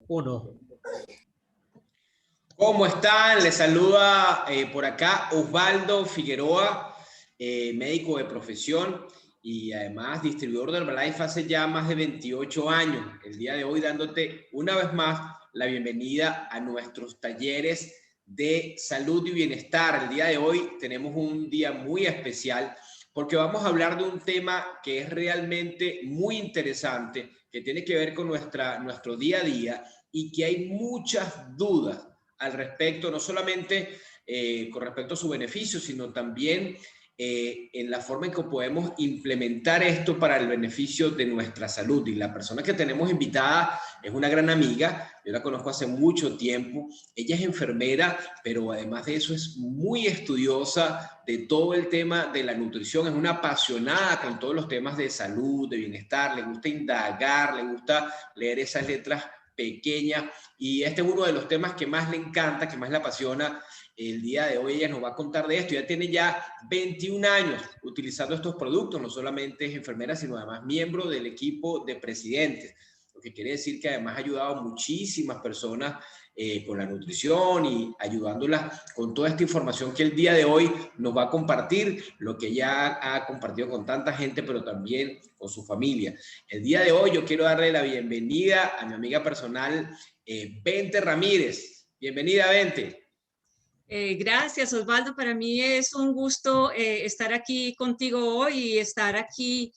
Uno. ¿Cómo están? Les saluda por acá Osvaldo Figueroa, médico de profesión y además distribuidor de Herbalife hace ya más de 28 años. El día de hoy dándote una vez más la bienvenida a nuestros talleres de salud y bienestar. El día de hoy tenemos un día muy especial porque vamos a hablar de un tema que es realmente muy interesante, que tiene que ver con nuestro día a día y que hay muchas dudas al respecto, no solamente con respecto a su beneficio, sino también en la forma en que podemos implementar esto para el beneficio de nuestra salud. Y la persona que tenemos invitada es una gran amiga, yo la conozco hace mucho tiempo, ella es enfermera, pero además de eso es muy estudiosa de todo el tema de la nutrición, es una apasionada con todos los temas de salud, de bienestar, le gusta indagar, le gusta leer esas letras pequeñas y este es uno de los temas que más le encanta, que más le apasiona. El día de hoy ella nos va a contar de esto. Ya tiene ya 21 años utilizando estos productos. No solamente es enfermera, sino además miembro del equipo de presidentes. Lo que quiere decir que además ha ayudado a muchísimas personas con la nutrición y ayudándolas con toda esta información que el día de hoy nos va a compartir, lo que ella ha compartido con tanta gente, pero también con su familia. El día de hoy yo quiero darle la bienvenida a mi amiga personal, Bente Ramírez. Bienvenida, Bente. Gracias, Osvaldo. Para mí es un gusto estar aquí contigo hoy y estar aquí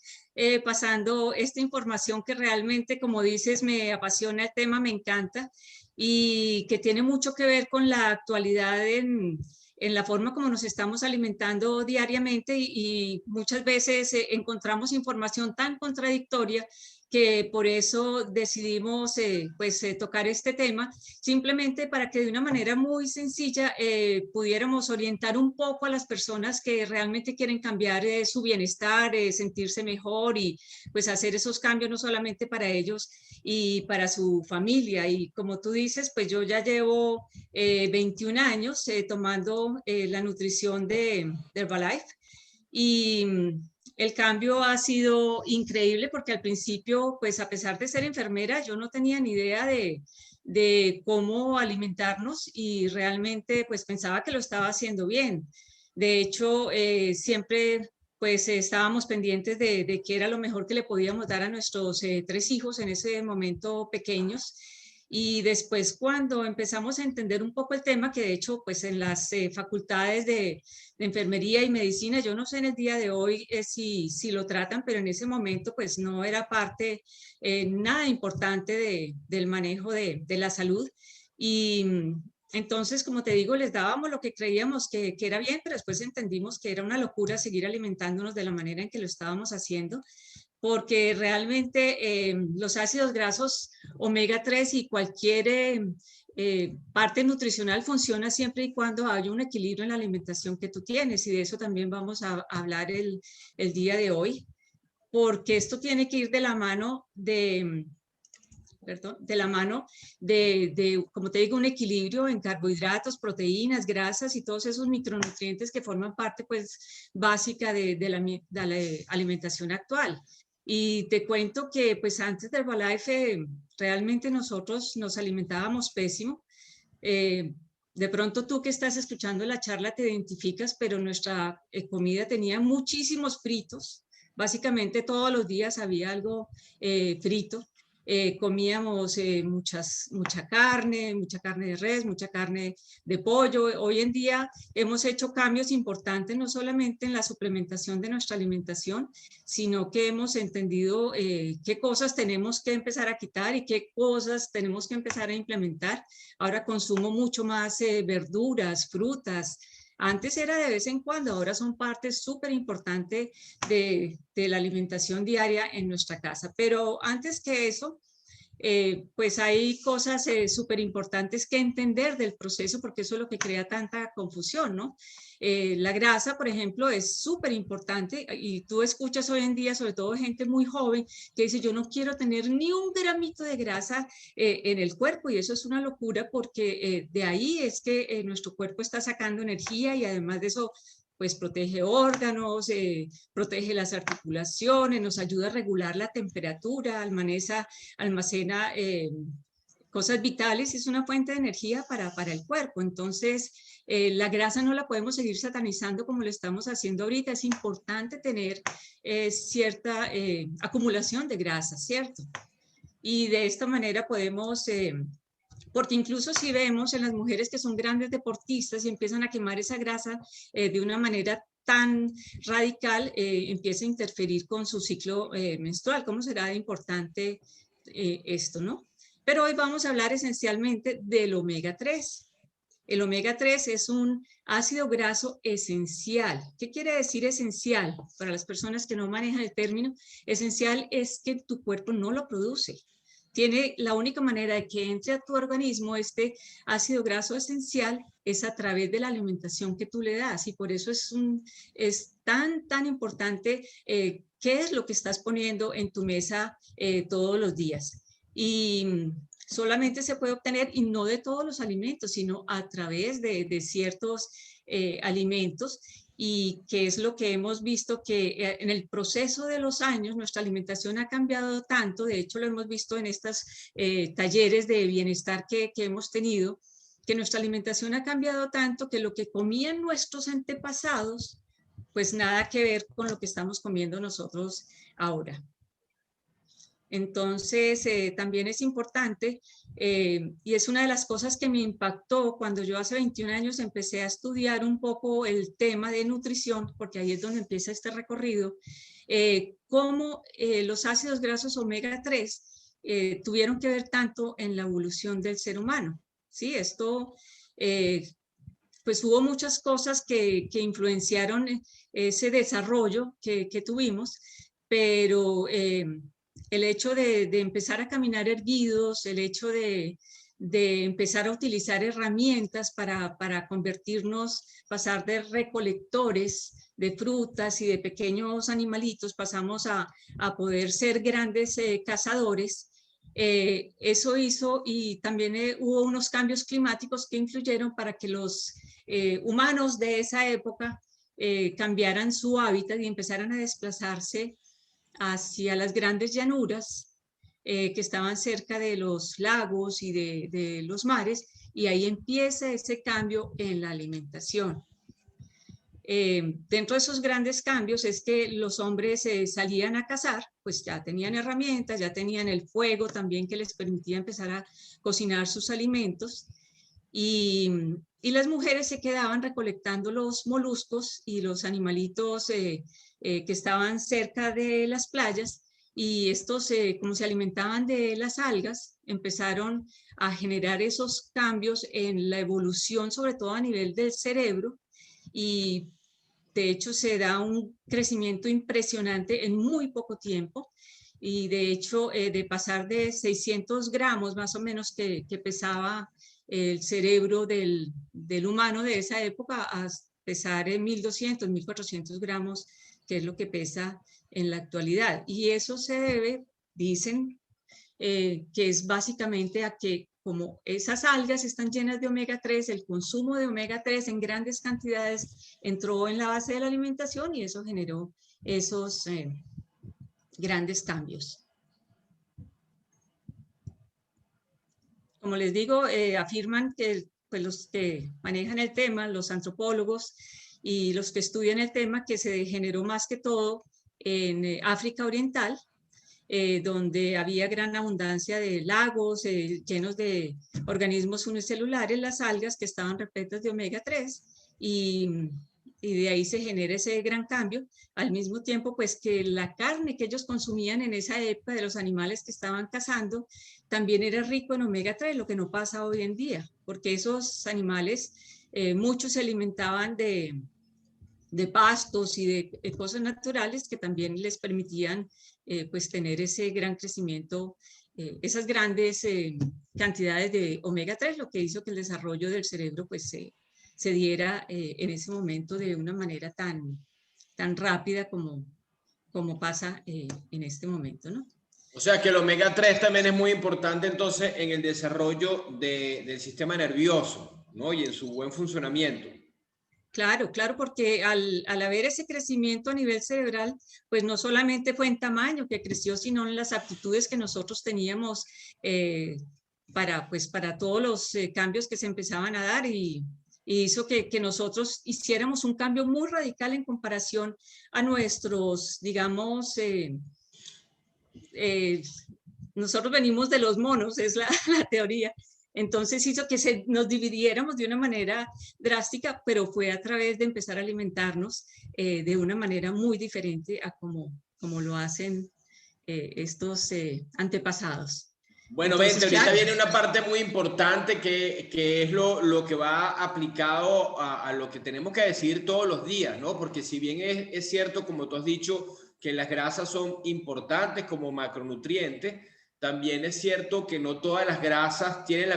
pasando esta información que realmente, como dices, me apasiona el tema, me encanta y que tiene mucho que ver con la actualidad en la forma como nos estamos alimentando diariamente y muchas veces encontramos información tan contradictoria que por eso decidimos tocar este tema, simplemente para que de una manera muy sencilla pudiéramos orientar un poco a las personas que realmente quieren cambiar su bienestar, sentirse mejor y pues hacer esos cambios no solamente para ellos y para su familia. Y como tú dices, pues yo ya llevo 21 años tomando la nutrición de Herbalife y el cambio ha sido increíble porque al principio, pues a pesar de ser enfermera, yo no tenía ni idea de cómo alimentarnos y realmente pues pensaba que lo estaba haciendo bien. De hecho, siempre pues estábamos pendientes de qué era lo mejor que le podíamos dar a nuestros 3 hijos en ese momento pequeños. Y después cuando empezamos a entender un poco el tema, que de hecho pues en las facultades de enfermería y medicina, yo no sé en el día de hoy si lo tratan, pero en ese momento pues no era parte nada importante del manejo de la salud. Y entonces, como te digo, les dábamos lo que creíamos que era bien, pero después entendimos que era una locura seguir alimentándonos de la manera en que lo estábamos haciendo, porque realmente los ácidos grasos omega 3 y cualquier parte nutricional funciona siempre y cuando haya un equilibrio en la alimentación que tú tienes, y de eso también vamos a hablar el día de hoy, porque esto tiene que ir de la mano de la mano como te digo, un equilibrio en carbohidratos, proteínas, grasas y todos esos micronutrientes que forman parte pues básica de la alimentación actual. Y te cuento que pues antes de Herbalife realmente nosotros nos alimentábamos pésimo. De pronto tú que estás escuchando la charla te identificas, pero nuestra comida tenía muchísimos fritos. Básicamente todos los días había algo frito. Comíamos mucha carne de res, mucha carne de pollo. Hoy en día hemos hecho cambios importantes, no solamente en la suplementación de nuestra alimentación, sino que hemos entendido qué cosas tenemos que empezar a quitar y qué cosas tenemos que empezar a implementar. Ahora consumo mucho más verduras, frutas. Antes era de vez en cuando, ahora son parte súper importante de la alimentación diaria en nuestra casa. Pero antes que eso, pues hay cosas súper importantes que entender del proceso, porque eso es lo que crea tanta confusión, ¿no? La grasa, por ejemplo, es súper importante y tú escuchas hoy en día, sobre todo gente muy joven, que dice, yo no quiero tener ni un gramito de grasa en el cuerpo, y eso es una locura porque de ahí es que nuestro cuerpo está sacando energía y además de eso pues protege órganos, protege las articulaciones, nos ayuda a regular la temperatura, almacena cosas vitales, es una fuente de energía para el cuerpo. Entonces, la grasa no la podemos seguir satanizando como lo estamos haciendo ahorita. Es importante tener cierta acumulación de grasa, ¿cierto? Y de esta manera podemos, porque incluso si vemos en las mujeres que son grandes deportistas y empiezan a quemar esa grasa de una manera tan radical, empieza a interferir con su ciclo menstrual. ¿Cómo será de importante esto, no? Pero hoy vamos a hablar esencialmente del omega 3. El omega 3 es un ácido graso esencial. ¿Qué quiere decir esencial? Para las personas que no manejan el término, esencial es que tu cuerpo no lo produce. Tiene la única manera de que entre a tu organismo este ácido graso esencial es a través de la alimentación que tú le das, y por eso es tan importante qué es lo que estás poniendo en tu mesa todos los días. Y solamente se puede obtener, y no de todos los alimentos, sino a través de ciertos alimentos, y que es lo que hemos visto que en el proceso de los años nuestra alimentación ha cambiado tanto. De hecho lo hemos visto en estos talleres de bienestar que hemos tenido, que nuestra alimentación ha cambiado tanto que lo que comían nuestros antepasados, pues nada que ver con lo que estamos comiendo nosotros ahora. Entonces, también es importante, y es una de las cosas que me impactó cuando yo hace 21 años empecé a estudiar un poco el tema de nutrición, porque ahí es donde empieza este recorrido, cómo los ácidos grasos omega 3 tuvieron que ver tanto en la evolución del ser humano. ¿Sí? Esto, pues hubo muchas cosas que influenciaron ese desarrollo que tuvimos, pero el hecho de empezar a caminar erguidos, el hecho de empezar a utilizar herramientas para convertirnos, pasar de recolectores de frutas y de pequeños animalitos, pasamos a poder ser grandes cazadores. Eso hizo, y también hubo unos cambios climáticos que influyeron para que los humanos de esa época cambiaran su hábitat y empezaran a desplazarse hacia las grandes llanuras que estaban cerca de los lagos y de los mares, y ahí empieza ese cambio en la alimentación. Dentro de esos grandes cambios es que los hombres salían a cazar, pues ya tenían herramientas, ya tenían el fuego también que les permitía empezar a cocinar sus alimentos, y las mujeres se quedaban recolectando los moluscos y los animalitos que estaban cerca de las playas, y estos, como se alimentaban de las algas, empezaron a generar esos cambios en la evolución, sobre todo a nivel del cerebro, y de hecho se da un crecimiento impresionante en muy poco tiempo. Y de hecho, de pasar de 600 gramos más o menos que pesaba el cerebro del humano de esa época, a pesar en 1200, 1400 gramos, que es lo que pesa en la actualidad. Y eso se debe, dicen, que es básicamente a que, como esas algas están llenas de omega 3, el consumo de omega 3 en grandes cantidades entró en la base de la alimentación, y eso generó esos grandes cambios. Como les digo, afirman que pues, los que manejan el tema, los antropólogos y los que estudian el tema, que se generó más que todo en África Oriental, donde había gran abundancia de lagos llenos de organismos unicelulares, las algas, que estaban repletas de omega 3, y de ahí se genera ese gran cambio. Al mismo tiempo, pues que la carne que ellos consumían en esa época de los animales que estaban cazando también era rico en omega 3, lo que no pasa hoy en día, porque esos animales, muchos se alimentaban de pastos y de cosas naturales que también les permitían pues tener ese gran crecimiento, esas grandes cantidades de omega 3, lo que hizo que el desarrollo del cerebro pues se diera en ese momento de una manera tan rápida como pasa en este momento, ¿no? O sea que el omega 3 también es muy importante entonces en el desarrollo del sistema nervioso, ¿no? Y en su buen funcionamiento. Claro, claro, porque al haber ese crecimiento a nivel cerebral, pues no solamente fue en tamaño que creció, sino en las aptitudes que nosotros teníamos pues, para todos los cambios que se empezaban a dar y hizo que nosotros hiciéramos un cambio muy radical en comparación a nuestros, digamos, nosotros venimos de los monos, es la teoría. Entonces hizo que nos dividiéramos de una manera drástica, pero fue a través de empezar a alimentarnos de una manera muy diferente a como lo hacen estos antepasados. Bueno, Entonces, vente, ahorita claro, viene una parte muy importante que es lo que va aplicado a lo que tenemos que decidir todos los días, ¿no? Porque si bien es cierto, como tú has dicho, que las grasas son importantes como macronutrientes, también es cierto que no todas las grasas tienen la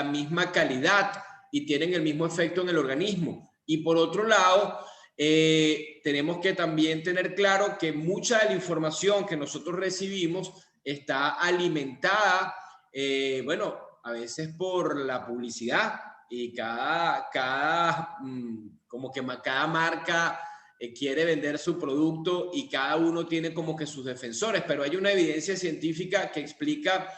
misma calidad y tienen el mismo efecto en el organismo. Y por otro lado, tenemos que también tener claro que mucha de la información que nosotros recibimos está alimentada, bueno, a veces por la publicidad y como que cada marca quiere vender su producto y cada uno tiene como que sus defensores, pero hay una evidencia científica que explica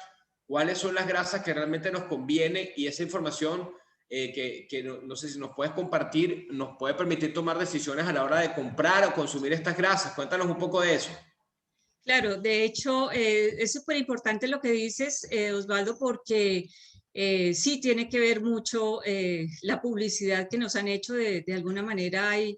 cuáles son las grasas que realmente nos conviene y esa información que no sé si nos puedes compartir, nos puede permitir tomar decisiones a la hora de comprar o consumir estas grasas. Cuéntanos un poco de eso. claro, de hecho, es súper importante lo que dices, Osvaldo, porque sí tiene que ver mucho la publicidad que nos han hecho de alguna manera y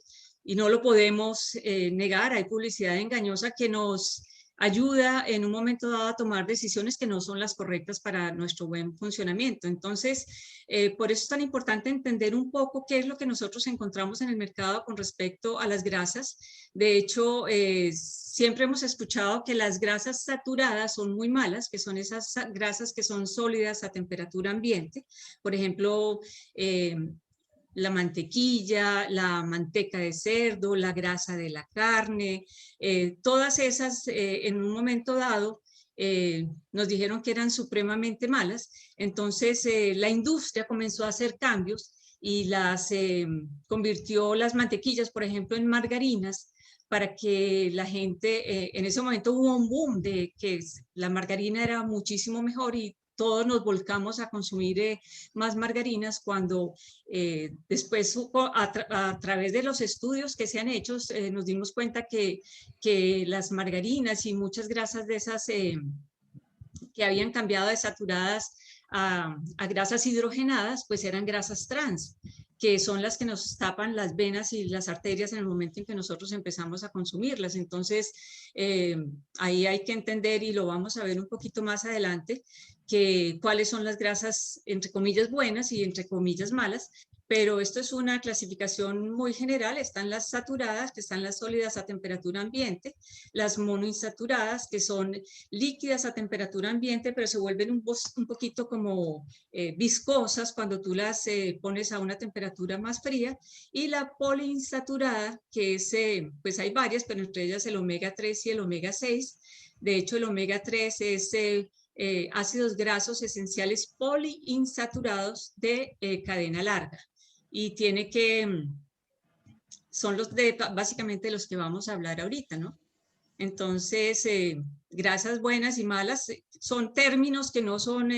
no lo podemos negar. Hay publicidad engañosa que nos ayuda en un momento dado a tomar decisiones que no son las correctas para nuestro buen funcionamiento. Entonces, por eso es tan importante entender un poco qué es lo que nosotros encontramos en el mercado con respecto a las grasas. De hecho, siempre hemos escuchado que las grasas saturadas son muy malas, que son esas grasas que son sólidas a temperatura ambiente. Por ejemplo, la mantequilla, la manteca de cerdo, la grasa de la carne, todas esas en un momento dado nos dijeron que eran supremamente malas. Entonces la industria comenzó a hacer cambios y convirtió las mantequillas, por ejemplo, en margarinas para que la gente, en ese momento hubo un boom de que la margarina era muchísimo mejor y todos nos volcamos a consumir más margarinas cuando después a través de los estudios que se han hecho nos dimos cuenta que las margarinas y muchas grasas de esas que habían cambiado de saturadas a grasas hidrogenadas, pues eran grasas trans, que son las que nos tapan las venas y las arterias en el momento en que nosotros empezamos a consumirlas. Entonces, ahí hay que entender, y lo vamos a ver un poquito más adelante, que cuáles son las grasas, entre comillas, buenas y entre comillas malas, pero esto es una clasificación muy general. Están las saturadas, que están las sólidas a temperatura ambiente, las monoinsaturadas, que son líquidas a temperatura ambiente, pero se vuelven un poquito como viscosas cuando tú las pones a una temperatura más fría, y la poliinsaturada, que es, pues hay varias, pero entre ellas el omega 3 y el omega 6. De hecho, el omega 3 es ácidos grasos esenciales poliinsaturados de cadena larga y son básicamente los que vamos a hablar ahorita, ¿no? Entonces, grasas buenas y malas son términos que no son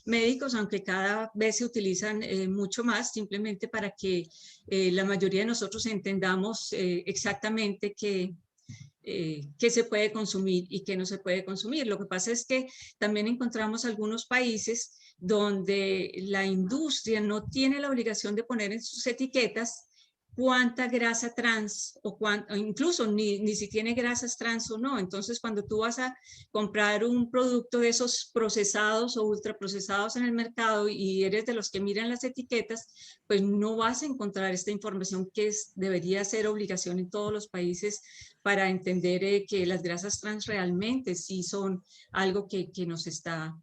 médicos, aunque cada vez se utilizan mucho más, simplemente para que la mayoría de nosotros entendamos exactamente qué se puede consumir y qué no se puede consumir. Lo que pasa es que también encontramos algunos países donde la industria no tiene la obligación de poner en sus etiquetas cuánta grasa trans o incluso ni si tiene grasas trans o no. Entonces, cuando tú vas a comprar un producto de esos procesados o ultraprocesados en el mercado y eres de los que miran las etiquetas, pues no vas a encontrar esta información que debería ser obligación en todos los países para entender que las grasas trans realmente sí son algo que nos está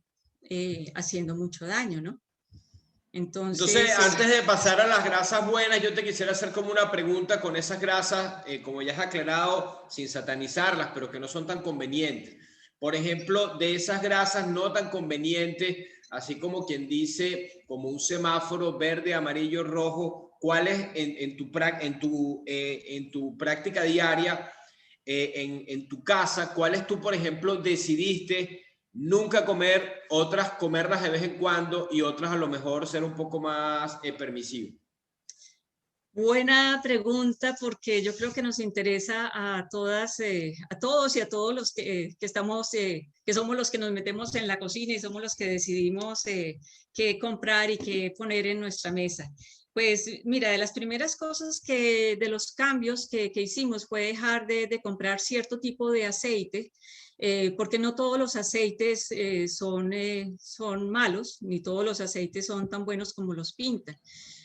haciendo mucho daño, ¿no? Entonces, Entonces, antes de pasar a las grasas buenas, yo te quisiera hacer como una pregunta con esas grasas, como ya has aclarado, sin satanizarlas, pero que no son tan convenientes. Por ejemplo, de esas grasas no tan convenientes, así como quien dice, como un semáforo verde, amarillo, rojo, ¿cuáles en tu práctica diaria, en tu casa, cuáles tú, por ejemplo, decidiste nunca comer, otras comerlas de vez en cuando y otras a lo mejor ser un poco más permisivo? Buena pregunta, porque yo creo que nos interesa a todas, a todos y a todos los que estamos, que somos los que nos metemos en la cocina y somos los que decidimos qué comprar y qué poner en nuestra mesa. Pues mira, de las primeras cosas de los cambios que hicimos fue dejar de comprar cierto tipo de aceite, porque no todos los aceites son malos, ni todos los aceites son tan buenos como los pintan.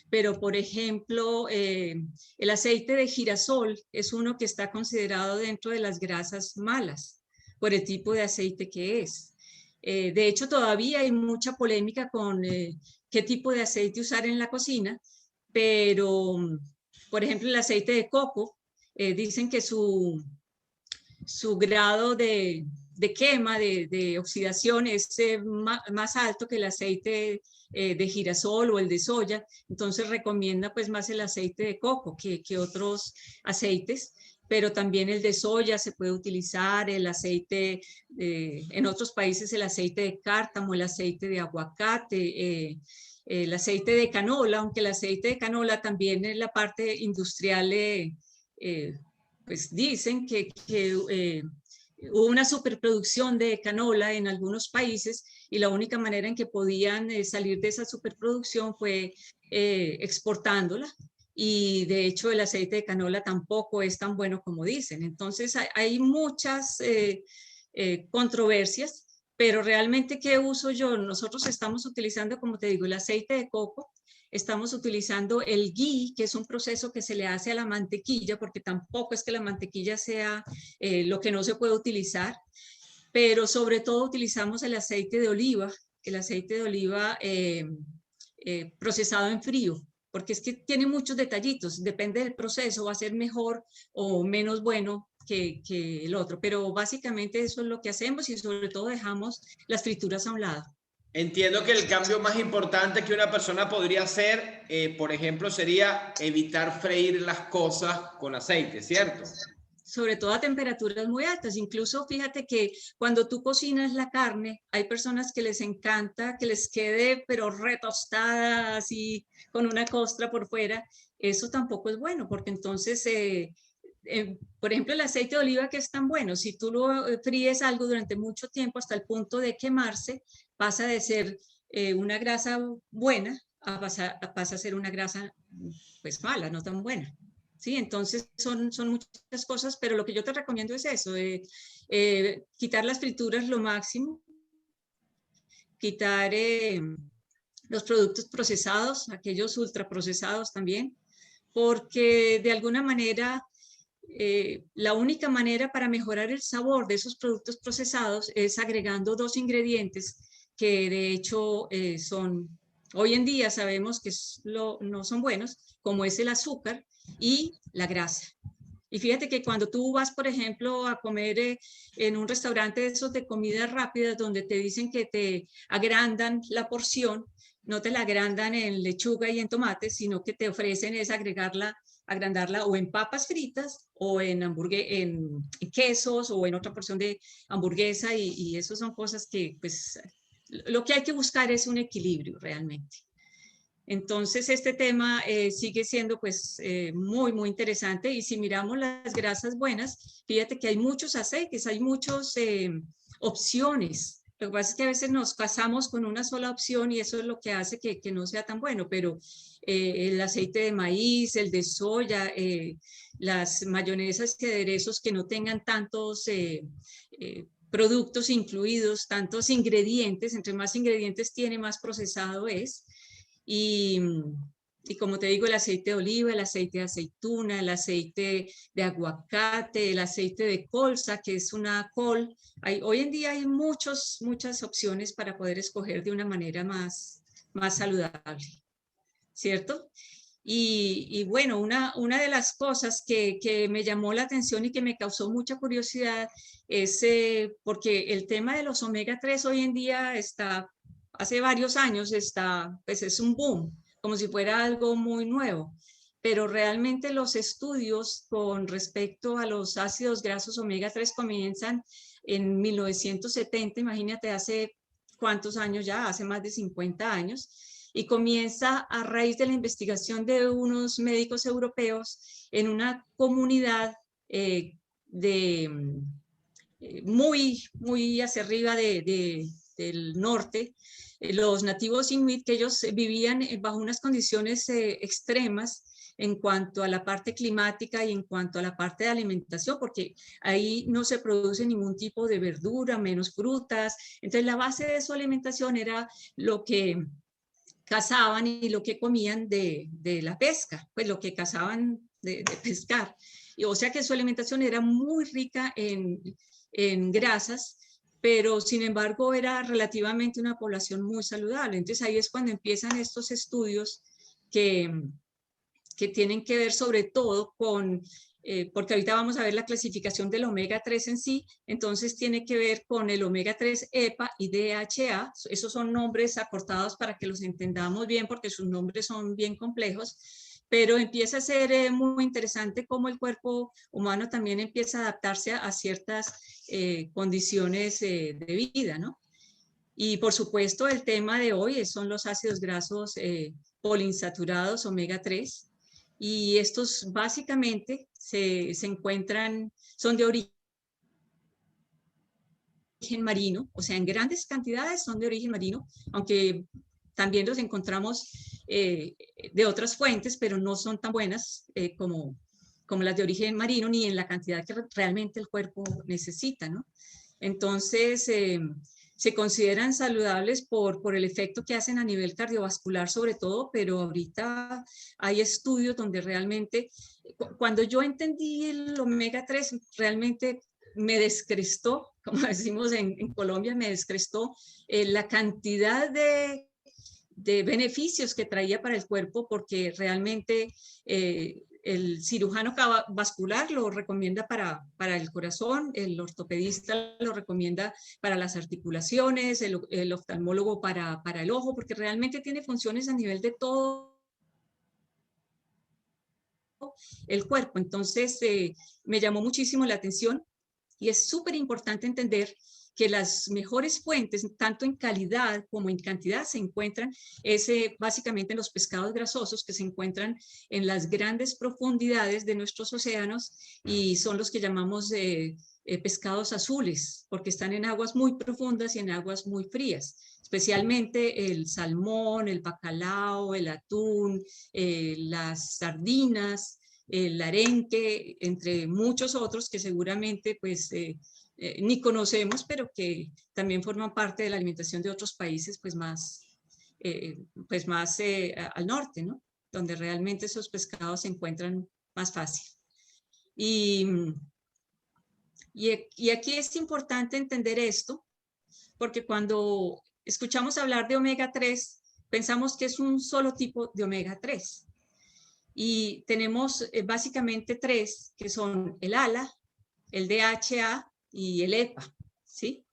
Pero, por ejemplo, el aceite de girasol es uno que está considerado dentro de las grasas malas por el tipo de aceite que es. De hecho, todavía hay mucha polémica con qué tipo de aceite usar en la cocina, pero, por ejemplo, el aceite de coco, dicen que su grado de quema, de oxidación es más alto que el aceite de girasol o el de soya, entonces recomienda pues más el aceite de coco que otros aceites, pero también el de soya se puede utilizar, el aceite, en otros países el aceite de cártamo, el aceite de aguacate, el aceite de canola, aunque el aceite de canola también en la parte industrial pues dicen que hubo una superproducción de canola en algunos países y la única manera en que podían salir de esa superproducción fue exportándola. Y de hecho el aceite de canola tampoco es tan bueno como dicen. Entonces hay muchas controversias, pero realmente ¿qué uso yo? Nosotros estamos utilizando, como te digo, el aceite de coco. Estamos utilizando el ghee, que es un proceso que se le hace a la mantequilla, porque tampoco es que la mantequilla sea lo que no se puede utilizar, pero sobre todo utilizamos el aceite de oliva procesado en frío, porque es que tiene muchos detallitos, depende del proceso, va a ser mejor o menos bueno que el otro, pero básicamente eso es lo que hacemos y sobre todo dejamos las frituras a un lado. Entiendo que el cambio más importante que una persona podría hacer, por ejemplo, sería evitar freír las cosas con aceite, ¿cierto? Sobre todo a temperaturas muy altas. Incluso fíjate que cuando tú cocinas la carne, hay personas que les encanta que les quede pero retostada, así con una costra por fuera. Eso tampoco es bueno, porque entonces, por ejemplo, el aceite de oliva que es tan bueno, si tú lo fríes algo durante mucho tiempo hasta el punto de quemarse, pasa de ser una grasa buena pasa a ser una grasa pues mala, no tan buena. Sí, entonces son muchas cosas, pero lo que yo te recomiendo es eso, quitar las frituras lo máximo, quitar los productos procesados, aquellos ultraprocesados también, porque de alguna manera la única manera para mejorar el sabor de esos productos procesados es agregando dos ingredientes que de hecho hoy en día sabemos que no son buenos, como es el azúcar y la grasa. Y fíjate que cuando tú vas, por ejemplo, a comer en un restaurante de esos de comidas rápidas donde te dicen que te agrandan la porción, no te la agrandan en lechuga y en tomate, sino que te ofrecen es agrandarla o en papas fritas o en quesos o en otra porción de hamburguesa y eso son cosas que pues lo que hay que buscar es un equilibrio realmente. Entonces, este tema sigue siendo pues muy, muy interesante y si miramos las grasas buenas, fíjate que hay muchos aceites, hay muchas opciones. Lo que pasa es que a veces nos casamos con una sola opción y eso es lo que hace que no sea tan bueno, pero el aceite de maíz, el de soya, las mayonesas y aderezos que no tengan tantos productos incluidos, tantos ingredientes, entre más ingredientes tiene, más procesado es. Y, y como te digo, el aceite de oliva, el aceite de aceituna, el aceite de aguacate, el aceite de colza, que es una col. Hoy en día hay muchas opciones para poder escoger de una manera más saludable, ¿cierto? Y bueno, una de las cosas que me llamó la atención y que me causó mucha curiosidad es porque el tema de los omega 3 hoy en día hace varios años pues es un boom, como si fuera algo muy nuevo, pero realmente los estudios con respecto a los ácidos grasos omega 3 comienzan en 1970, imagínate, hace cuántos años ya, hace más de 50 años, y comienza a raíz de la investigación de unos médicos europeos en una comunidad muy hacia arriba del norte, los nativos inuit, que ellos vivían bajo unas condiciones extremas en cuanto a la parte climática y en cuanto a la parte de alimentación, porque ahí no se produce ningún tipo de verdura, menos frutas. Entonces la base de su alimentación era lo que cazaban y lo que comían de la pesca, pues lo que cazaban de pescar. Y, o sea que su alimentación era muy rica en grasas, pero sin embargo era relativamente una población muy saludable. Entonces ahí es cuando empiezan estos estudios que tienen que ver sobre todo con, porque ahorita vamos a ver la clasificación del omega 3 en sí, entonces tiene que ver con el omega 3 EPA y DHA, esos son nombres acortados para que los entendamos bien porque sus nombres son bien complejos, pero empieza a ser muy interesante cómo el cuerpo humano también empieza a adaptarse a ciertas condiciones de vida, ¿no? Y por supuesto el tema de hoy son los ácidos grasos poliinsaturados omega 3 y estos básicamente se encuentran, son de origen marino, o sea, en grandes cantidades son de origen marino, aunque también los encontramos de otras fuentes, pero no son tan buenas como las de origen marino, ni en la cantidad que realmente el cuerpo necesita, ¿no? Entonces, se consideran saludables por el efecto que hacen a nivel cardiovascular sobre todo, pero ahorita hay estudios donde realmente, cuando yo entendí el omega 3, realmente me descrestó, como decimos en Colombia, me descrestó la cantidad de beneficios que traía para el cuerpo, porque realmente el cirujano vascular lo recomienda para el corazón, el ortopedista lo recomienda para las articulaciones, el oftalmólogo para el ojo, porque realmente tiene funciones a nivel de todo el cuerpo. Entonces, me llamó muchísimo la atención y es súper importante entender que las mejores fuentes, tanto en calidad como en cantidad, se encuentran básicamente en los pescados grasosos que se encuentran en las grandes profundidades de nuestros océanos y son los que llamamos pescados azules, porque están en aguas muy profundas y en aguas muy frías, especialmente el salmón, el bacalao, el atún, las sardinas, el arenque, entre muchos otros que seguramente pues ni conocemos, pero que también forman parte de la alimentación de otros países pues más al norte, ¿no? Donde realmente esos pescados se encuentran más fácil. Y aquí es importante entender esto, porque cuando escuchamos hablar de omega 3, pensamos que es un solo tipo de omega 3. Y tenemos básicamente tres, que son el ALA, el DHA y el EPA, ¿sí?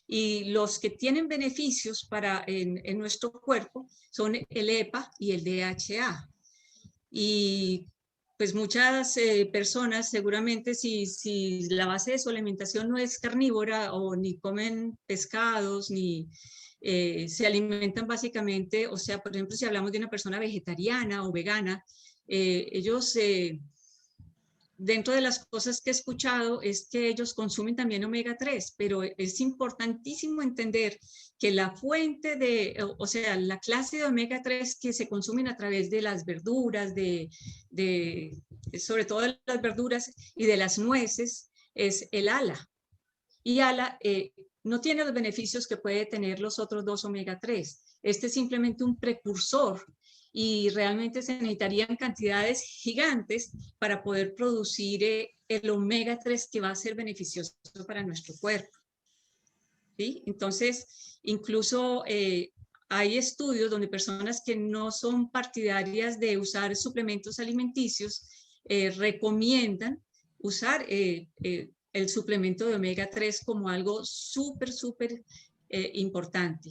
Y los que tienen beneficios en nuestro cuerpo son el EPA y el DHA. Y pues muchas personas seguramente si la base de su alimentación no es carnívora o ni comen pescados ni se alimentan básicamente, o sea, por ejemplo, si hablamos de una persona vegetariana o vegana, ellos dentro de las cosas que he escuchado es que ellos consumen también omega 3, pero es importantísimo entender que la fuente o sea, la clase de omega 3 que se consumen a través de las verduras, sobre todo de las verduras y de las nueces, es el ALA. Y ALA no tiene los beneficios que puede tener los otros dos omega 3. Este es simplemente un precursor y realmente se necesitarían cantidades gigantes para poder producir el omega 3 que va a ser beneficioso para nuestro cuerpo. ¿Sí? Entonces, incluso hay estudios donde personas que no son partidarias de usar suplementos alimenticios recomiendan usar el suplemento de omega 3 como algo súper importante.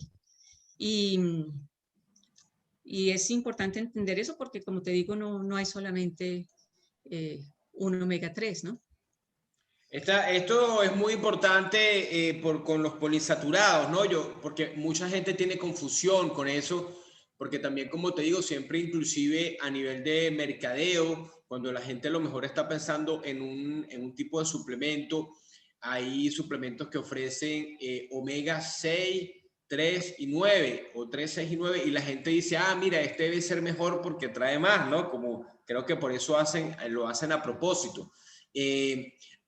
Y es importante entender eso porque, como te digo, no hay solamente un omega 3, ¿no? Esto es muy importante con los poliinsaturados, ¿no? Porque mucha gente tiene confusión con eso, porque también, como te digo, siempre inclusive a nivel de mercadeo, cuando la gente a lo mejor está pensando en un tipo de suplemento, hay suplementos que ofrecen omega 6, 3 y 9, o 3, 6 y 9, y la gente dice, ah, mira, este debe ser mejor porque trae más, ¿no? Como creo que por eso lo hacen a propósito.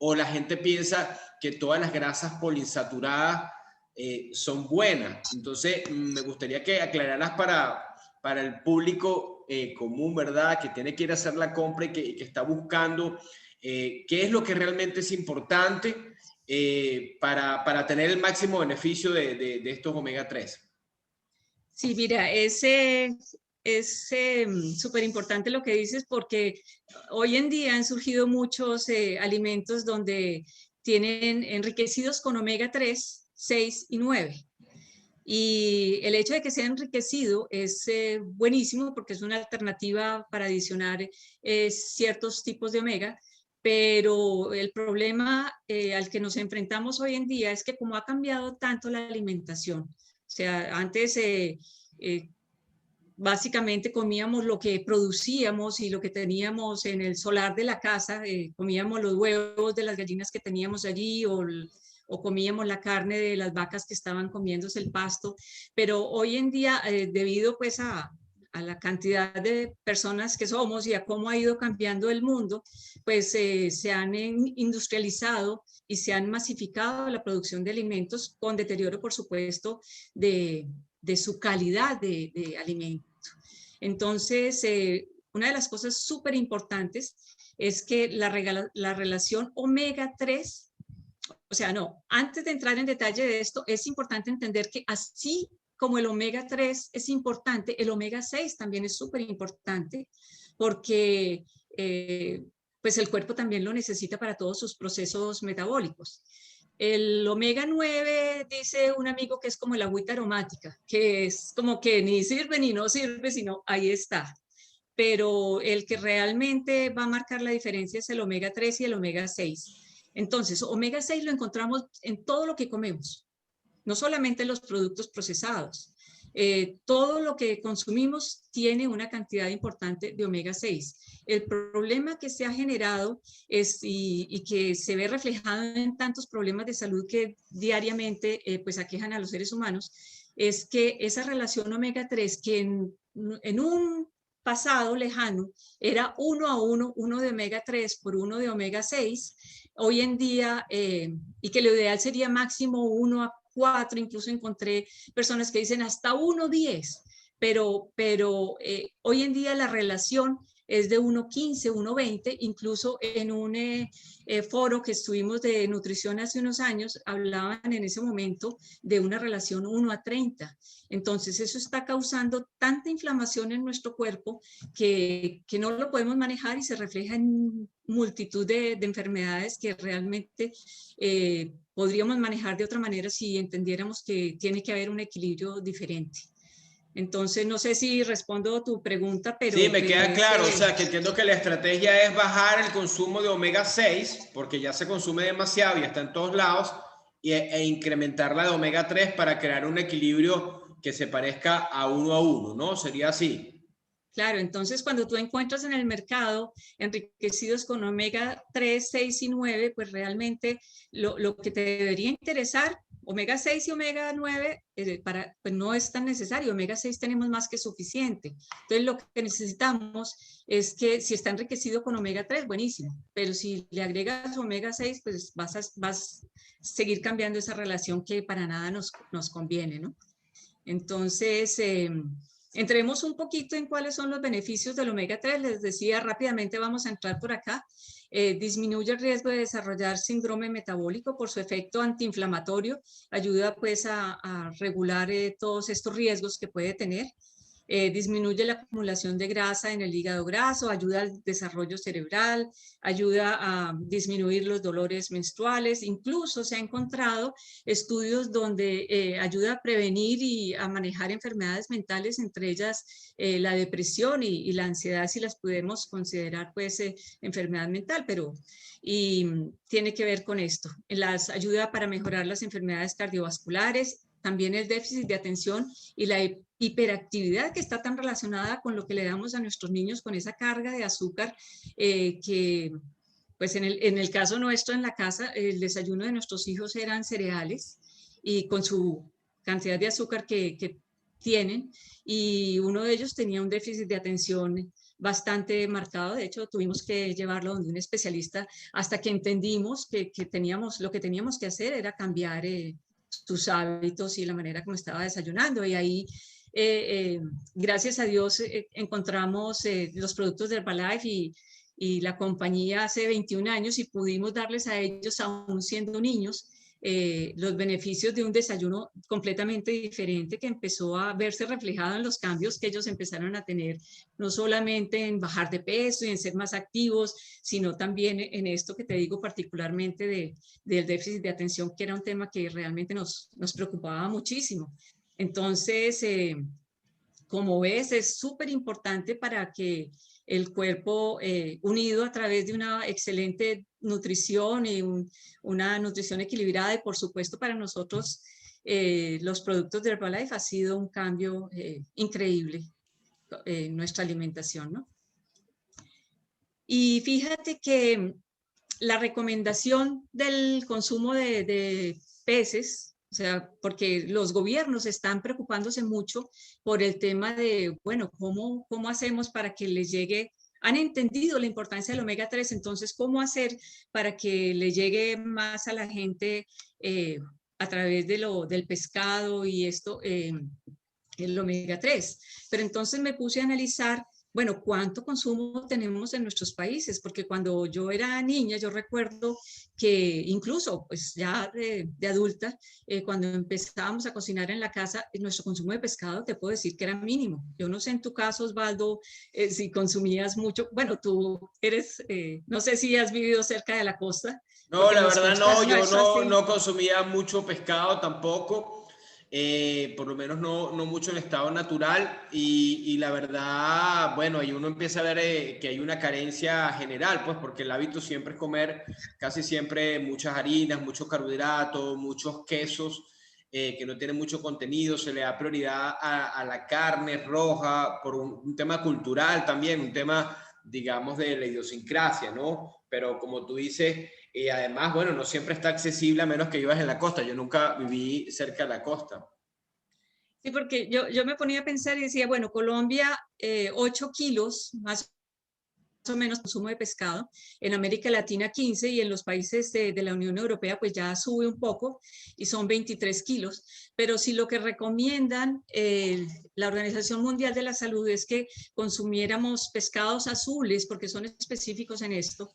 O la gente piensa que todas las grasas poliinsaturadas son buenas. Entonces, me gustaría que aclararas para el público común, ¿verdad? Que tiene que ir a hacer la compra y que está buscando qué es lo que realmente es importante para tener el máximo beneficio de estos omega 3. Sí, mira, es súper importante lo que dices porque hoy en día han surgido muchos alimentos donde tienen enriquecidos con omega 3, 6 y 9. Y el hecho de que sea enriquecido es buenísimo porque es una alternativa para adicionar ciertos tipos de omega, pero el problema al que nos enfrentamos hoy en día es que como ha cambiado tanto la alimentación, o sea, antes eh, básicamente comíamos lo que producíamos y lo que teníamos en el solar de la casa, comíamos los huevos de las gallinas que teníamos allí o comíamos la carne de las vacas que estaban comiéndose el pasto, pero hoy en día, debido pues a la cantidad de personas que somos y a cómo ha ido cambiando el mundo, pues se han industrializado y se han masificado la producción de alimentos con deterioro, por supuesto, de su calidad de alimento. Entonces, una de las cosas súper importantes es que la relación omega 3, o sea, no, antes de entrar en detalle de esto, es importante entender que así como el omega 3 es importante, el omega 6 también es súper importante porque pues el cuerpo también lo necesita para todos sus procesos metabólicos. El omega 9 dice un amigo que es como el agüita aromática, que es como que ni sirve ni no sirve, sino ahí está. Pero el que realmente va a marcar la diferencia es el omega 3 y el omega 6. Entonces, omega 6 lo encontramos en todo lo que comemos, no solamente en los productos procesados. Todo lo que consumimos tiene una cantidad importante de omega 6. El problema que se ha generado y que se ve reflejado en tantos problemas de salud que diariamente pues aquejan a los seres humanos, es que esa relación omega 3 que en un pasado lejano era 1 a 1, 1 de omega 3 por 1 de omega 6, hoy en día, y que lo ideal sería máximo 1 a 4, incluso encontré personas que dicen hasta 1,10, pero hoy en día la relación es de 1,15, 1,20, incluso en un foro que estuvimos de nutrición hace unos años, hablaban en ese momento de una relación 1 a 30. Entonces eso está causando tanta inflamación en nuestro cuerpo que no lo podemos manejar y se refleja en multitud de enfermedades que realmente podríamos manejar de otra manera si entendiéramos que tiene que haber un equilibrio diferente. Entonces, no sé si respondo a tu pregunta, Sí, me queda claro, o ese... sea, que entiendo que la estrategia es bajar el consumo de omega 6, porque ya se consume demasiado y está en todos lados, e incrementar la de omega 3 para crear un equilibrio que se parezca a 1 a 1, ¿no? Sería así. Claro, entonces cuando tú encuentras en el mercado enriquecidos con omega 3, 6 y 9, pues realmente lo que te debería interesar, omega 6 y omega 9, pues no es tan necesario, omega 6 tenemos más que suficiente. Entonces lo que necesitamos es que si está enriquecido con omega 3, buenísimo, pero si le agregas omega 6, pues vas a seguir cambiando esa relación que para nada nos conviene, ¿no? Entonces, entremos un poquito en cuáles son los beneficios del omega 3. Les decía rápidamente, vamos a entrar por acá. Disminuye el riesgo de desarrollar síndrome metabólico por su efecto antiinflamatorio. Ayuda pues a regular todos estos riesgos que puede tener. disminuye la acumulación de grasa en el hígado graso, ayuda al desarrollo cerebral, ayuda a disminuir los dolores menstruales. Incluso se ha encontrado estudios donde ayuda a prevenir y a manejar enfermedades mentales, entre ellas la depresión y la ansiedad, si las podemos considerar pues enfermedad mental, pero tiene que ver con esto. Las ayuda para mejorar las enfermedades cardiovasculares, también el déficit de atención y la hiperactividad que está tan relacionada con lo que le damos a nuestros niños, con esa carga de azúcar que pues en el caso nuestro en la casa, el desayuno de nuestros hijos eran cereales y con su cantidad de azúcar que tienen, y uno de ellos tenía un déficit de atención bastante marcado. De hecho, tuvimos que llevarlo donde un especialista hasta que entendimos que teníamos, lo que teníamos que hacer era cambiar sus hábitos y la manera como estaba desayunando. Y ahí, gracias a Dios, encontramos los productos de Herbalife y la compañía hace 21 años y pudimos darles a ellos, aún siendo niños, los beneficios de un desayuno completamente diferente que empezó a verse reflejado en los cambios que ellos empezaron a tener, no solamente en bajar de peso y en ser más activos, sino también en esto que te digo particularmente del déficit de atención, que era un tema que realmente nos preocupaba muchísimo. Entonces, como ves, es súper importante para que el cuerpo, unido a través de una excelente nutrición y una nutrición equilibrada, y por supuesto para nosotros los productos de Herbalife ha sido un cambio increíble en nuestra alimentación, ¿no? Y fíjate que la recomendación del consumo de peces, o sea, porque los gobiernos están preocupándose mucho por el tema de, bueno, ¿cómo hacemos para que les llegue? Han entendido la importancia del omega 3, entonces, ¿cómo hacer para que le llegue más a la gente a través del pescado y esto, el omega 3? Pero entonces me puse a analizar, bueno, ¿cuánto consumo tenemos en nuestros países? Porque cuando yo era niña, yo recuerdo que incluso, pues ya de adulta, cuando empezábamos a cocinar en la casa, nuestro consumo de pescado, te puedo decir que era mínimo. Yo no sé en tu caso, Osvaldo, si consumías mucho. Bueno, tú eres, no sé si has vivido cerca de la costa, No, porque en la las verdad costas no, no yo es no, así. no consumía mucho pescado tampoco, por lo menos no mucho en estado natural y la verdad, bueno, ahí uno empieza a ver que hay una carencia general, pues porque el hábito siempre es comer casi siempre muchas harinas, muchos carbohidratos, muchos quesos que no tienen mucho contenido, se le da prioridad a la carne roja por un tema cultural también, un tema, digamos, de la idiosincrasia, ¿no? Pero como tú dices, y además, bueno, no siempre está accesible a menos que vivas en la costa. Yo nunca viví cerca de la costa. Sí, porque yo me ponía a pensar y decía, bueno, Colombia, 8 kilos más o menos consumo de pescado, en América Latina 15 y en los países de la Unión Europea pues ya sube un poco y son 23 kilos, pero si lo que recomiendan la Organización Mundial de la Salud es que consumiéramos pescados azules, porque son específicos en esto,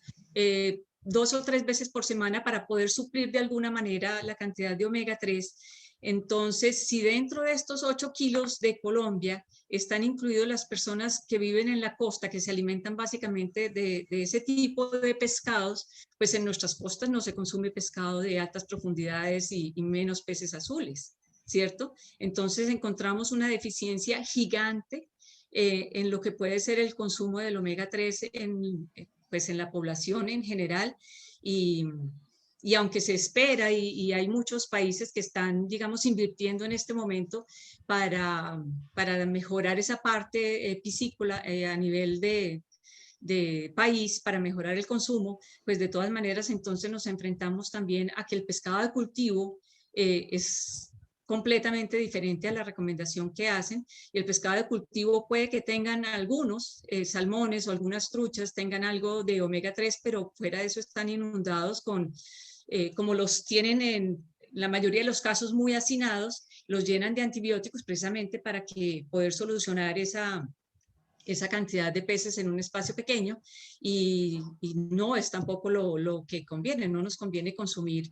2 o 3 veces por semana para poder suplir de alguna manera la cantidad de omega 3. Entonces, si dentro de estos 8 kilos de Colombia están incluidos las personas que viven en la costa, que se alimentan básicamente de ese tipo de pescados, pues en nuestras costas no se consume pescado de altas profundidades y menos peces azules, ¿cierto? Entonces encontramos una deficiencia gigante en lo que puede ser el consumo del omega 3 pues en la población en general, y aunque se espera y hay muchos países que están, digamos, invirtiendo en este momento para mejorar esa parte piscícola a nivel de país, para mejorar el consumo, pues de todas maneras entonces nos enfrentamos también a que el pescado de cultivo es completamente diferente a la recomendación que hacen, y el pescado de cultivo puede que tengan algunos salmones o algunas truchas, tengan algo de omega 3, pero fuera de eso están inundados con, como los tienen en la mayoría de los casos muy hacinados, los llenan de antibióticos precisamente para que poder solucionar esa cantidad de peces en un espacio pequeño, y no es tampoco lo que conviene, no nos conviene consumir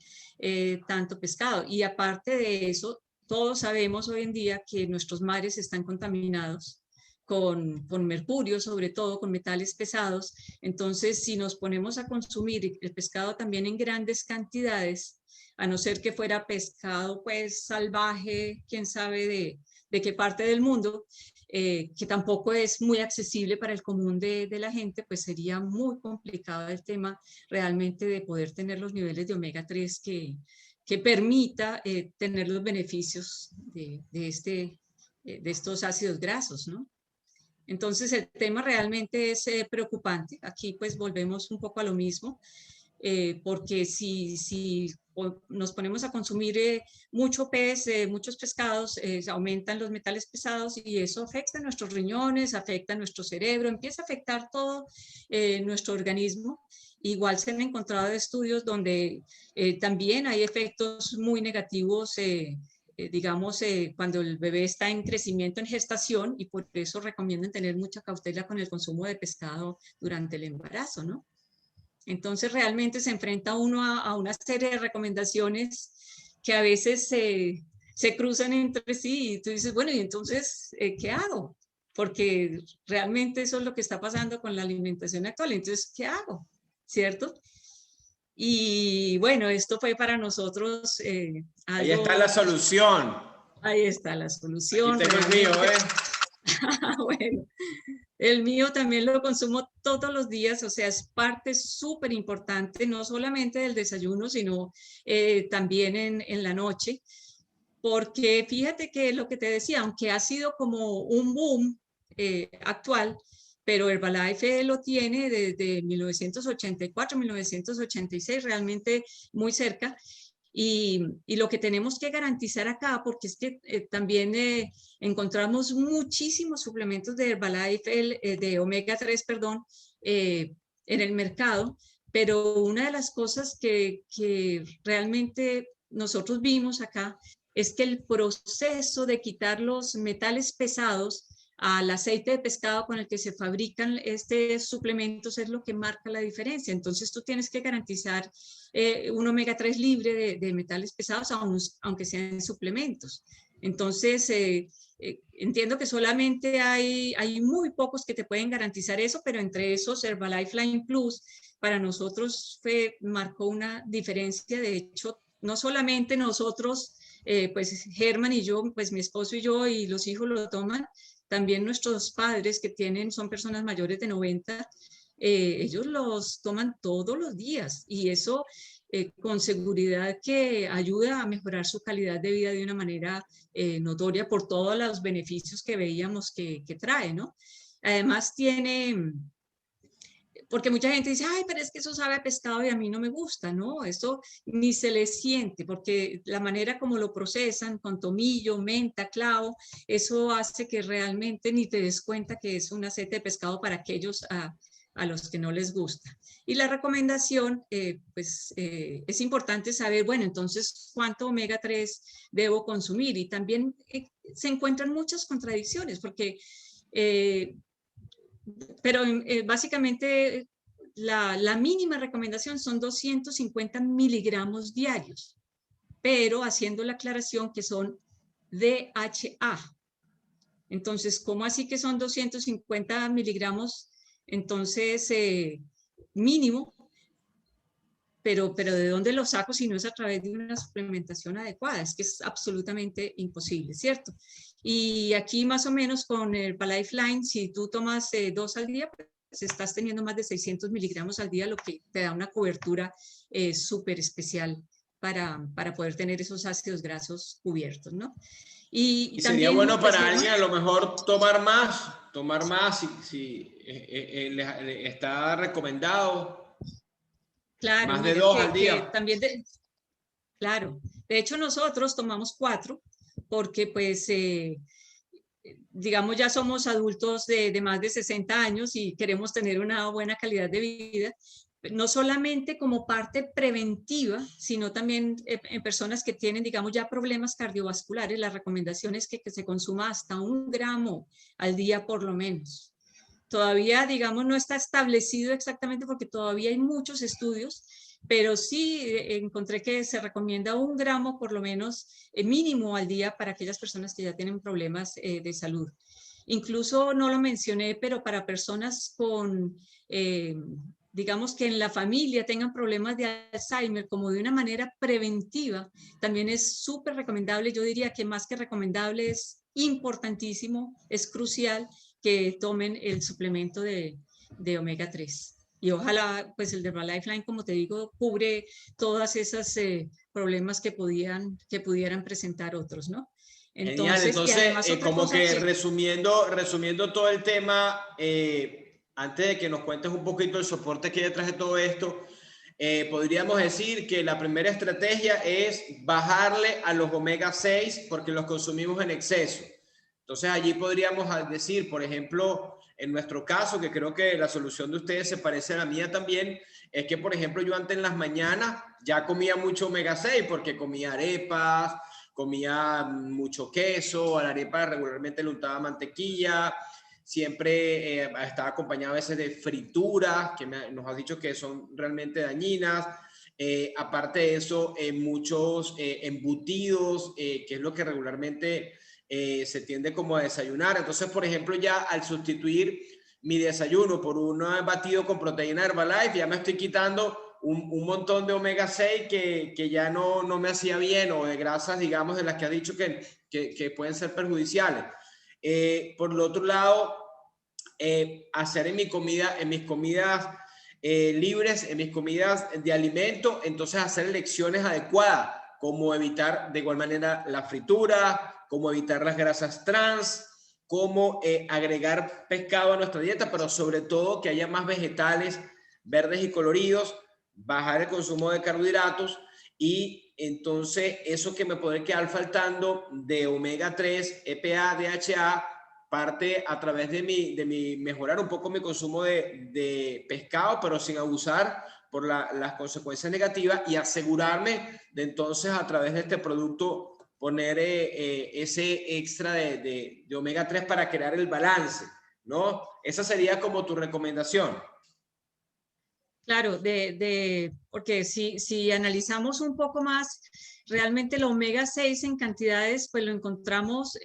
tanto pescado. Y aparte de eso, todos sabemos hoy en día que nuestros mares están contaminados con mercurio, sobre todo con metales pesados. Entonces, si nos ponemos a consumir el pescado también en grandes cantidades, a no ser que fuera pescado pues salvaje, quién sabe de qué parte del mundo, que tampoco es muy accesible para el común de la gente, pues sería muy complicado el tema realmente de poder tener los niveles de omega 3 que permita tener los beneficios de estos ácidos grasos, ¿no? Entonces el tema realmente es preocupante. Aquí pues volvemos un poco a lo mismo, porque si nos ponemos a consumir mucho pez, muchos pescados, aumentan los metales pesados y eso afecta a nuestros riñones, afecta a nuestro cerebro, empieza a afectar todo nuestro organismo. Igual se han encontrado estudios donde también hay efectos muy negativos, digamos, cuando el bebé está en crecimiento, en gestación, y por eso recomiendan tener mucha cautela con el consumo de pescado durante el embarazo, ¿no? Entonces realmente se enfrenta uno a una serie de recomendaciones que a veces se cruzan entre sí y tú dices, bueno, ¿y entonces qué hago? Porque realmente eso es lo que está pasando con la alimentación actual. Entonces, ¿qué hago? ¿Cierto? Y bueno, esto fue para nosotros Ahí está la algo, solución. ahí está la Aquí solución, tengo el mío, realmente. ¿eh? Bueno, el mío también lo consumo todos los días, o sea, es parte súper importante, no solamente del desayuno, sino también en la noche, porque fíjate que lo que te decía, aunque ha sido como un boom actual, pero Herbalife lo tiene desde 1984, 1986, realmente muy cerca. Y lo que tenemos que garantizar acá, porque es que también encontramos muchísimos suplementos de Herbalife, de omega 3, perdón, en el mercado, pero una de las cosas que realmente nosotros vimos acá es que el proceso de quitar los metales pesados al aceite de pescado con el que se fabrican estos suplementos es lo que marca la diferencia. Entonces tú tienes que garantizar un omega 3 libre de metales pesados, aunque sean suplementos. Entonces, entiendo que solamente hay muy pocos que te pueden garantizar eso, pero entre esos Herbalife Line Plus para nosotros marcó una diferencia. De hecho, no solamente nosotros, pues Germán y yo, pues mi esposo y yo y los hijos lo toman, también nuestros padres que son personas mayores de 90, ellos los toman todos los días y eso con seguridad que ayuda a mejorar su calidad de vida de una manera notoria por todos los beneficios que veíamos que trae, ¿no? Además tiene, porque mucha gente dice, ay, pero es que eso sabe a pescado y a mí no me gusta, ¿no? Eso ni se le siente, porque la manera como lo procesan, con tomillo, menta, clavo, eso hace que realmente ni te des cuenta que es un aceite de pescado para aquellos a los que no les gusta. Y la recomendación, pues es importante saber, bueno, entonces, ¿cuánto omega 3 debo consumir? Y también se encuentran muchas contradicciones, porque pero básicamente la mínima recomendación son 250 miligramos diarios, pero haciendo la aclaración que son DHA. Entonces, ¿cómo así que son 250 miligramos? Entonces, mínimo, pero ¿de dónde lo saco si no es a través de una suplementación adecuada? Es que es absolutamente imposible, ¿cierto? Y aquí más o menos con el Herbalife Line, si tú tomas 2 al día, pues estás teniendo más de 600 miligramos al día, lo que te da una cobertura súper especial para poder tener esos ácidos grasos cubiertos, ¿no? Y sería También, bueno pues, para alguien a lo mejor tomar más si está recomendado, claro, más de mira 2 al que día. también, claro, de hecho nosotros tomamos 4 porque pues digamos, ya somos adultos de más de 60 años y queremos tener una buena calidad de vida, no solamente como parte preventiva, sino también en personas que tienen, digamos, ya problemas cardiovasculares. La recomendación es que se consuma hasta 1 gramo al día por lo menos. Todavía, digamos, no está establecido exactamente porque todavía hay muchos estudios, pero sí encontré que se recomienda 1 gramo por lo menos mínimo al día para aquellas personas que ya tienen problemas de salud. Incluso no lo mencioné, pero para personas con, digamos que en la familia tengan problemas de Alzheimer, como de una manera preventiva, también es súper recomendable. Yo diría que más que recomendable es importantísimo, es crucial que tomen el suplemento de omega 3. Y ojalá, pues el de Herbalife, como te digo, cubre todas esas problemas que pudieran presentar otros, ¿no? Genial, Entonces, y entonces además otra como cosa que que, resumiendo todo el tema, antes de que nos cuentes un poquito el soporte que hay detrás de todo esto, podríamos decir que la primera estrategia es bajarle a los omega 6 porque los consumimos en exceso. Entonces allí podríamos decir, por ejemplo, en nuestro caso, que creo que la solución de ustedes se parece a la mía también, es que, por ejemplo, yo antes en las mañanas ya comía mucho omega 6 porque comía arepas, comía mucho queso, a la arepa regularmente le untaba mantequilla, siempre estaba acompañado a veces de frituras, que nos has dicho que son realmente dañinas. Aparte de eso, muchos embutidos, que es lo que regularmente se tiende como a desayunar. Entonces, por ejemplo, ya al sustituir mi desayuno por un batido con proteína Herbalife, ya me estoy quitando un montón de omega 6 que ya no me hacía bien, o de grasas, digamos, de las que has dicho que pueden ser perjudiciales. Por el otro lado, hacer en mis comidas libres, en mis comidas de alimento, entonces hacer elecciones adecuadas, como evitar de igual manera la fritura, como evitar las grasas trans, como agregar pescado a nuestra dieta, pero sobre todo que haya más vegetales verdes y coloridos, bajar el consumo de carbohidratos y entonces eso que me puede quedar faltando de omega 3, EPA, DHA, parte a través de mi mejorar un poco mi consumo de pescado, pero sin abusar por las consecuencias negativas y asegurarme de entonces a través de este producto poner ese extra de omega 3 para crear el balance, ¿no? Esa sería como tu recomendación. claro, porque si analizamos un poco más, realmente el omega 6 en cantidades, pues lo encontramos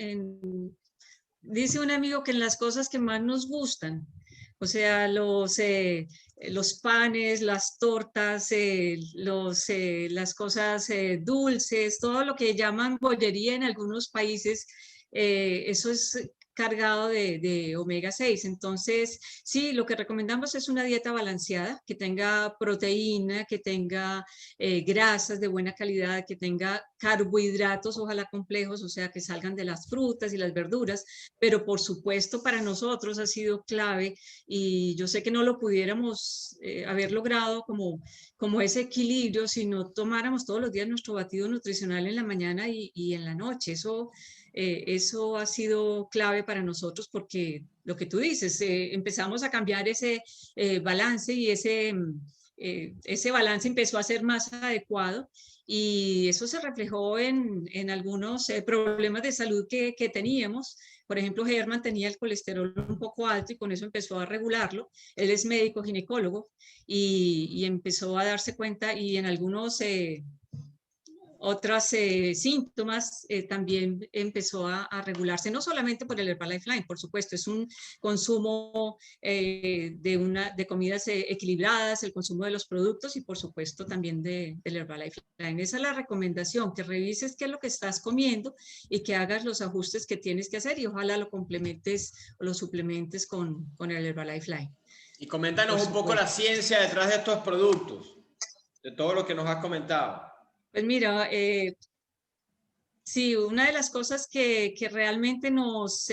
dice un amigo que en las cosas que más nos gustan, o sea, los panes, las tortas, las cosas dulces, todo lo que llaman bollería en algunos países, eso es cargado de omega 6. Entonces, sí, lo que recomendamos es una dieta balanceada, que tenga proteína, que tenga grasas de buena calidad, que tenga carbohidratos, ojalá complejos, o sea, que salgan de las frutas y las verduras, pero por supuesto para nosotros ha sido clave y yo sé que no lo pudiéramos haber logrado como ese equilibrio si no tomáramos todos los días nuestro batido nutricional en la mañana y en la noche. Eso ha sido clave para nosotros porque lo que tú dices, empezamos a cambiar ese balance y ese balance empezó a ser más adecuado y eso se reflejó en algunos problemas de salud que teníamos. Por ejemplo, Germán tenía el colesterol un poco alto y con eso empezó a regularlo. Él es médico ginecólogo y empezó a darse cuenta y en algunos otros síntomas también empezó a regularse, no solamente por el Herbalife Line, por supuesto, es un consumo de comidas equilibradas, el consumo de los productos y por supuesto también del Herbalife Line. Esa es la recomendación, que revises qué es lo que estás comiendo y que hagas los ajustes que tienes que hacer y ojalá lo complementes o lo suplementes con el Herbalife Line. Y coméntanos un poco la ciencia detrás de estos productos, de todo lo que nos has comentado. Pues mira, sí, una de las cosas que realmente nos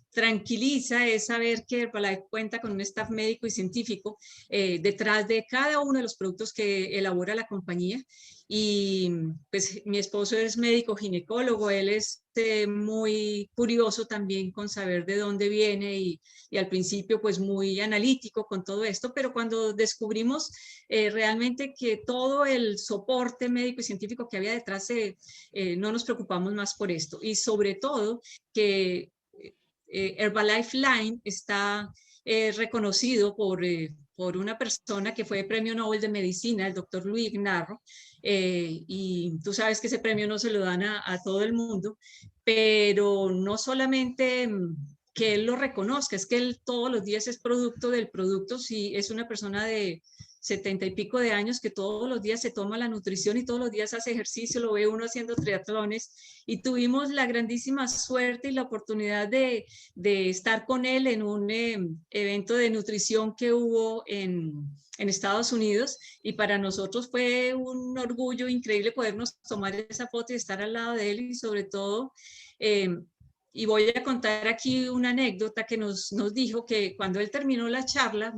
tranquiliza es saber que Herbalife cuenta con un staff médico y científico detrás de cada uno de los productos que elabora la compañía. Y pues mi esposo es médico ginecólogo, él es muy curioso también con saber de dónde viene y al principio pues muy analítico con todo esto, pero cuando descubrimos realmente que todo el soporte médico y científico que había detrás no nos preocupamos más por esto. Y sobre todo que Herbalife Line está reconocido por una persona que fue premio Nobel de Medicina, el doctor Luis Ignarro, y tú sabes que ese premio no se lo dan a todo el mundo, pero no solamente que él lo reconozca, es que él todos los días es producto del producto, si es una persona de 70 y pico de años que todos los días se toma la nutrición y todos los días hace ejercicio, lo ve uno haciendo triatlones, y tuvimos la grandísima suerte y la oportunidad de estar con él en un evento de nutrición que hubo en Estados Unidos, y para nosotros fue un orgullo increíble podernos tomar esa foto y estar al lado de él, y sobre todo, y voy a contar aquí una anécdota que nos dijo que cuando él terminó la charla,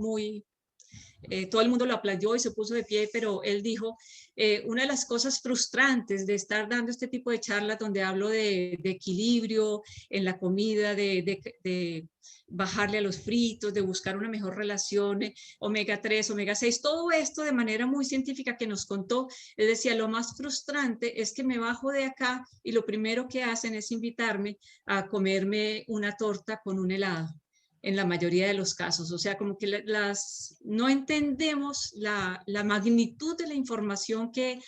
todo el mundo lo aplaudió y se puso de pie, pero él dijo, una de las cosas frustrantes de estar dando este tipo de charlas donde hablo de equilibrio en la comida, de bajarle a los fritos, de buscar una mejor relación, omega 3, omega 6, todo esto de manera muy científica que nos contó. Él decía, lo más frustrante es que me bajo de acá y lo primero que hacen es invitarme a comerme una torta con un helado, en la mayoría de los casos. O sea, como que no entendemos la magnitud de la información que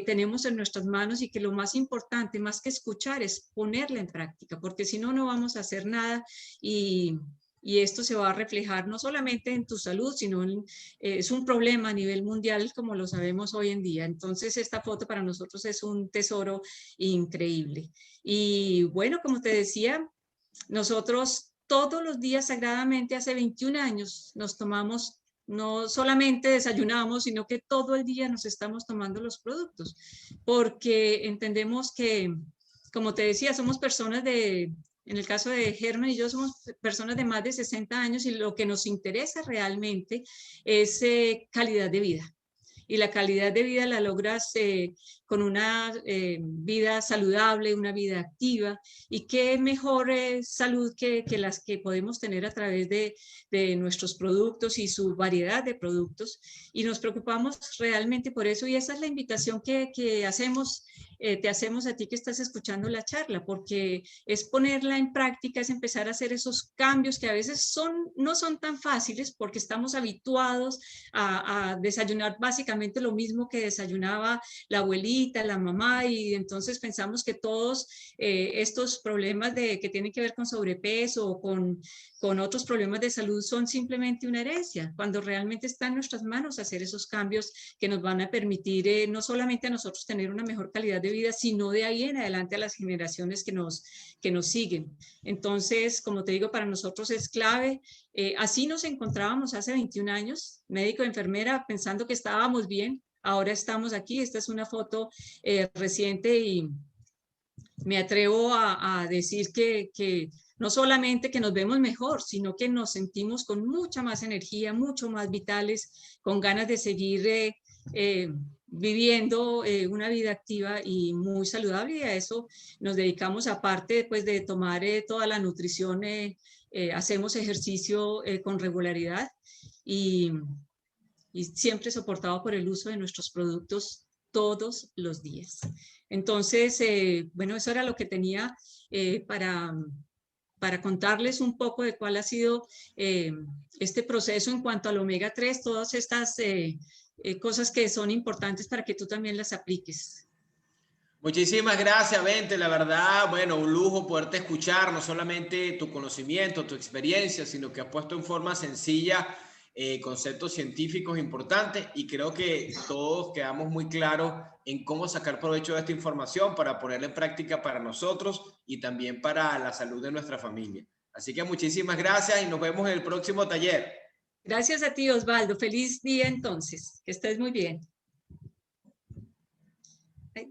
tenemos en nuestras manos, y que lo más importante, más que escuchar, es ponerla en práctica, porque si no, no vamos a hacer nada, y esto se va a reflejar no solamente en tu salud, sino es un problema a nivel mundial, como lo sabemos hoy en día. Entonces, esta foto para nosotros es un tesoro increíble. Y bueno, como te decía, nosotros todos los días sagradamente hace 21 años nos tomamos, no solamente desayunamos, sino que todo el día nos estamos tomando los productos, porque entendemos que, como te decía, somos personas en el caso de Germán y yo, somos personas de más de 60 años, y lo que nos interesa realmente es calidad de vida. Y la calidad de vida la logras con una vida saludable, una vida activa, y qué mejor salud que las que podemos tener a través de nuestros productos y su variedad de productos, y nos preocupamos realmente por eso, y esa es la invitación que hacemos, te hacemos a ti que estás escuchando la charla, porque es ponerla en práctica, es empezar a hacer esos cambios que a veces no son tan fáciles, porque estamos habituados a desayunar básicamente lo mismo que desayunaba la abuelita, la mamá, y entonces pensamos que todos estos problemas que tienen que ver con sobrepeso o con otros problemas de salud son simplemente una herencia, cuando realmente está en nuestras manos hacer esos cambios que nos van a permitir no solamente a nosotros tener una mejor calidad de vida, sino de ahí en adelante a las generaciones que nos siguen. Entonces, como te digo, para nosotros es clave. Así nos encontrábamos hace 21 años, médico, enfermera, pensando que estábamos bien. Ahora estamos aquí. Esta es una foto reciente, y me atrevo a decir que no solamente que nos vemos mejor, sino que nos sentimos con mucha más energía, mucho más vitales, con ganas de seguir viviendo una vida activa y muy saludable, y a eso nos dedicamos, aparte pues, de tomar toda la nutrición, hacemos ejercicio con regularidad, y siempre soportado por el uso de nuestros productos todos los días. Entonces, bueno, eso era lo que tenía para contarles un poco de cuál ha sido este proceso en cuanto al omega 3, todas estas cosas que son importantes para que tú también las apliques. Muchísimas gracias, Bente. La verdad, bueno, un lujo poderte escuchar, no solamente tu conocimiento, tu experiencia, sino que has puesto en forma sencilla conceptos científicos importantes, y creo que todos quedamos muy claros en cómo sacar provecho de esta información para ponerla en práctica para nosotros y también para la salud de nuestra familia. Así que muchísimas gracias y nos vemos en el próximo taller. Gracias a ti, Osvaldo. Feliz día entonces. Que estés muy bien. Ay,